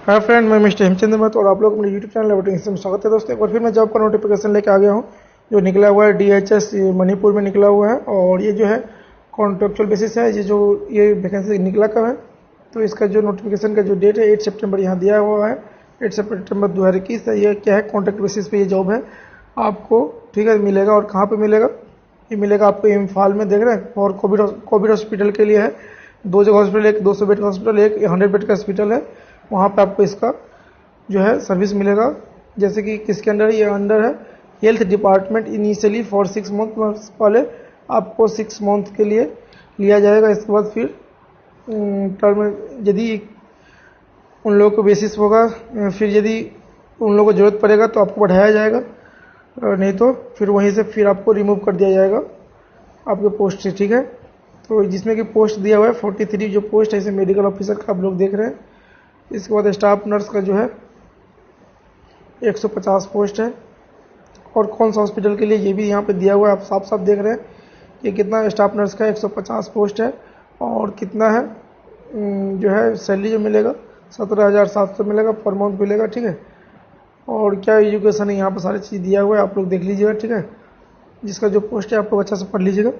Hi friend, मैं mister Hemchandra Mahato और आप लोग मेरे यूट्यूब चैनल लेवटिंग में स्वागत है दोस्तों। एक बार फिर मैं जॉब का नोटिफिकेशन लेके आ गया हूँ जो निकला हुआ है DHS मणिपुर में निकला हुआ है। और ये जो है कॉन्ट्रेक्चुअल बेसिस है। ये वैकेंसी निकला कब है तो इसका जो नोटिफिकेशन का जो डेट है 8 सितंबर यहाँ दिया हुआ है। 8 सितंबर 2021 है। ये क्या है, कॉन्ट्रैक्ट बेसिस पे ये जॉब है आपको, ठीक है, मिलेगा। और कहाँ पर मिलेगा, ये मिलेगा आपको इम्फाल में, देख रहे हैं। और कोविड हॉस्पिटल के लिए है। 2 जगह हॉस्पिटल, एक 200 बेड का हॉस्पिटल, एक 100 बेड का हॉस्पिटल है। वहाँ पे आपको इसका जो है सर्विस मिलेगा। जैसे कि किसके अंडर है, ये अंडर है health department. Initially for 6 month, पहले आपको 6 मंथ के लिए लिया जाएगा। इसके बाद फिर टर्म, यदि उन लोगों को बेसिस होगा, फिर यदि उन लोगों को ज़रूरत पड़ेगा तो आपको बढ़ाया जाएगा, नहीं तो फिर वहीं से फिर आपको रिमूव कर दिया जाएगा आपके पोस्ट से, ठीक है। तो जिसमें कि पोस्ट दिया हुआ है 43 जो पोस्ट है इसे मेडिकल ऑफिसर का आप लोग देख रहे हैं। इसके बाद स्टाफ नर्स का जो है 150 पोस्ट है। और कौन सा हॉस्पिटल के लिए ये भी यहाँ पे दिया हुआ है, आप साफ साफ देख रहे हैं कि कितना स्टाफ नर्स का 150 पोस्ट है। और कितना है जो है सैलरी जो मिलेगा 17,700 मिलेगा पर मंथ मिलेगा, ठीक है। और क्या एजुकेशन है यहाँ पर सारी चीज़ दिया हुआ है, आप लोग देख लीजिएगा, ठीक है। जिसका जो पोस्ट है आप लोग अच्छा से पढ़ लीजिएगा।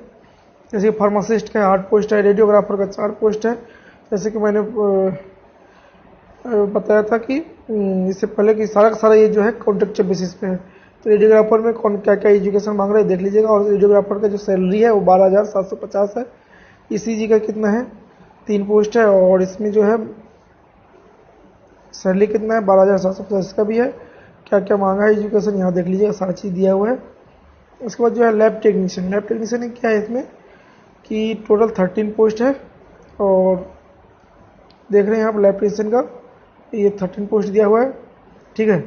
जैसे कि फार्मासिस्ट का 8 पोस्ट है, रेडियोग्राफर का 4 पोस्ट है। जैसे कि मैंने बताया था कि इससे पहले कि सारा का सारा ये जो है कॉन्ट्रेक्चुअल बेसिस पे है। तो रेडियोग्राफर में कौन क्या क्या एजुकेशन मांग रहा है देख लीजिएगा। और रेडियोग्राफर का जो सैलरी है वो 12,750 है। ECG का कितना है, 3 पोस्ट है। और इसमें जो है सैलरी कितना है 12,750 इसका भी है। क्या क्या मांगा है एजुकेशन यहाँ देख लीजिएगा, सारा चीज़ दिया हुआ है। उसके बाद जो है लैब टेक्नीशियन क्या है इसमें कि टोटल 13 पोस्ट है। और देख रहे हैं आप लैब टेक्नीशियन का ये 13 पोस्ट दिया हुआ है, ठीक है।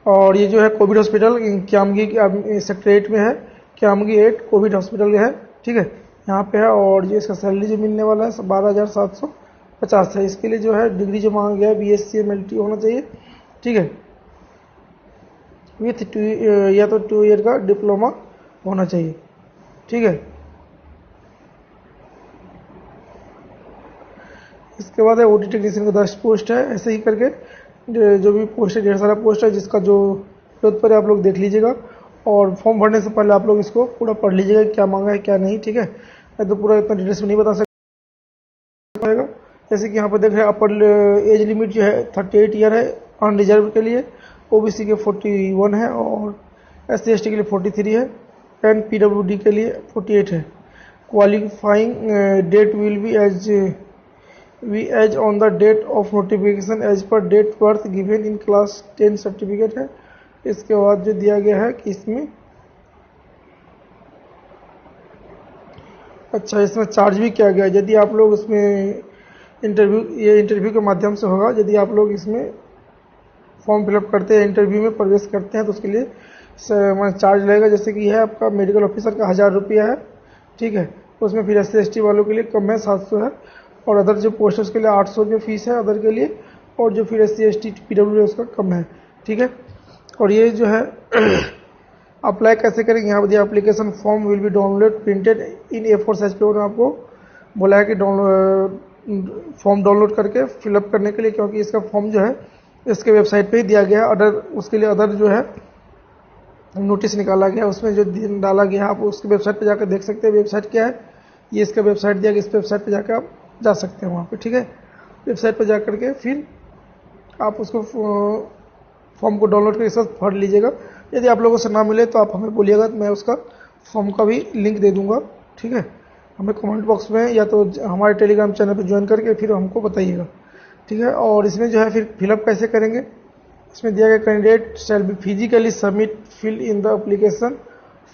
और ये जो है कोविड हॉस्पिटल क्यामगी सेक्रेटरीट में है, क्यामगी 8 कोविड हॉस्पिटल है, ठीक है, यहाँ पे है। और ये इसका सैलरी जो मिलने वाला है 12,750 है। इसके लिए जो है डिग्री जो मांगा गया है BSc MLT होना चाहिए, ठीक है, विथ या तो 2 ईयर का डिप्लोमा होना चाहिए, ठीक है। इसके बाद है OT टेक्नीशियन का 10 पोस्ट है। ऐसे ही करके जो भी पोस्ट है, ढेर सारा पोस्ट है, जिसका जो जरूरत पर आप लोग देख लीजिएगा। और फॉर्म भरने से पहले आप लोग इसको पूरा पढ़ लीजिएगा क्या मांगा है क्या नहीं, ठीक है। मैं तो पूरा इतना डिटेल्स में नहीं बता सकता। जैसे कि यहाँ पर देख रहे हैं अपर एज लिमिट जो है 38 ईयर है अनरिजर्व के लिए, OBC के 41 है, और SC/ST के लिए 43 है, एंड PWD के लिए 48 है। Qualifying date will be age on the date of notification age पर date birth given in class 10 certificate है। इसके बाद जो दिया गया है कि इसमें अच्छा इसमें चार्ज भी किया गया है। यदि आप लोग इसमें इंटरव्यू के माध्यम से होगा। यदि आप लोग इसमें फॉर्म फिलअप करते हैं, इंटरव्यू में प्रवेश करते हैं तो उसके लिए चार्ज लगेगा। जैसे कि है आपका मेडिकल ऑफिसर का 1000 रुपया है, ठीक है। उसमें फिर SC/ST वालों के लिए कम है 700 है। और अदर जो पोस्टर्स के लिए 800 की फीस है अदर के लिए। और जो फिर SC/ST PWD है उसका कम है, ठीक है। और ये जो है अप्लाई कैसे करेंगे, यहाँ पर दिया application form will be download printed in A4 size पे। आपको बोला है कि फॉर्म डाउनलोड करके फिलअप करने के लिए, क्योंकि इसका फॉर्म जो है इसके वेबसाइट पे ही दिया गया है। अदर उसके लिए अदर जो है नोटिस निकाला गया, उसमें जो डाला गया आप उसकी वेबसाइट पे जाकर देख सकते हैं। वेबसाइट क्या है, ये इसका वेबसाइट दिया गया, इस वेबसाइट पे जाकर आप जा सकते हैं वहाँ पे, ठीक है। वेबसाइट पे जा करके फिर आप उसको फॉर्म को डाउनलोड करके साथ पढ़ लीजिएगा। यदि आप लोगों से ना मिले तो आप हमें बोलिएगा, तो मैं उसका फॉर्म का भी लिंक दे दूंगा, ठीक है। हमें कमेंट बॉक्स में या तो हमारे टेलीग्राम चैनल पर ज्वाइन करके फिर हमको बताइएगा, ठीक है। और इसमें जो है फिर फिलअप कैसे करेंगे, इसमें दिया गया candidate shall be physically submit fill in the application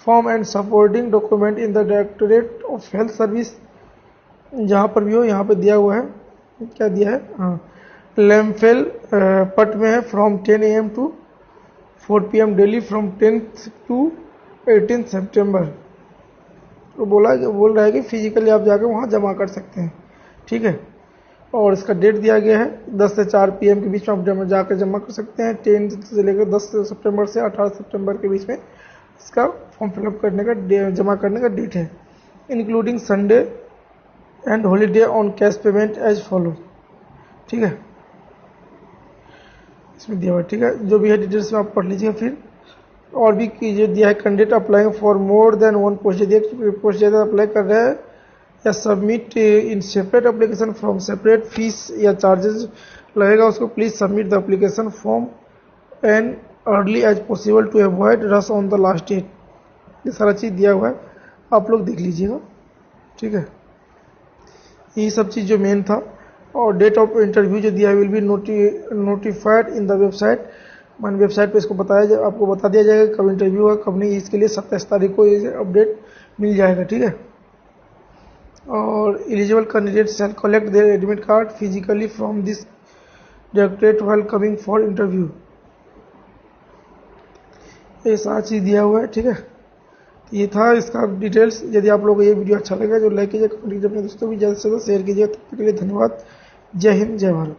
form and supporting document in the directorate of health service, जहाँ पर भी हो। यहाँ पे दिया हुआ है, क्या दिया है, हाँ, लेमफेल पट में है, from 10 AM to 4 PM daily from 10th to 18th सितंबर। तो बोल रहा है कि फिजिकली आप जाकर वहाँ जमा कर सकते हैं, ठीक है। और इसका डेट दिया गया है 10 से 4 PM के बीच में आप जाकर जमा कर सकते हैं। 10 से लेकर 10 सितंबर से 18 सितंबर के बीच में इसका फॉर्म फिलअप करने का जमा करने का डेट है, including Sunday and holiday on cash payment as follow, ठीक है। इसमें दिया हुआ है, ठीक है। जो भी है डिटेल्स में आप पढ़ लीजिएगा फिर। और भी जो दिया है, candidate applying for more than one post, यदि एक पोस्ट ज़्यादा अप्लाई कर रहे हैं या submit in separate application form, separate fees या चार्जेस लगेगा उसको, please submit the application form and early as possible to avoid rush on the last date. ये सारा चीज़ दिया हुआ है, आप लोग देख लीजिएगा, ठीक है। ये सब चीज़ जो मेन था। और डेट ऑफ इंटरव्यू जो दिया will be notified in the website, मान वेबसाइट पे इसको बताया, आपको बता दिया जाएगा कब इंटरव्यू होगा कब नहीं। इसके लिए 27 तारीख को ये अपडेट मिल जाएगा, ठीक है। और eligible candidate shall collect their admit card physically from this directorate while coming for interview. ये सारा चीज़ दिया हुआ है, ठीक है। ये था इसका डिटेल्स। यदि आप लोगों को ये वीडियो अच्छा लगा जो लाइक कीजिए, कमेंट कीजिए, अपने दोस्तों भी ज़्यादा से ज़्यादा शेयर कीजिए। तब तक के लिए धन्यवाद। जय हिंद, जय भारत।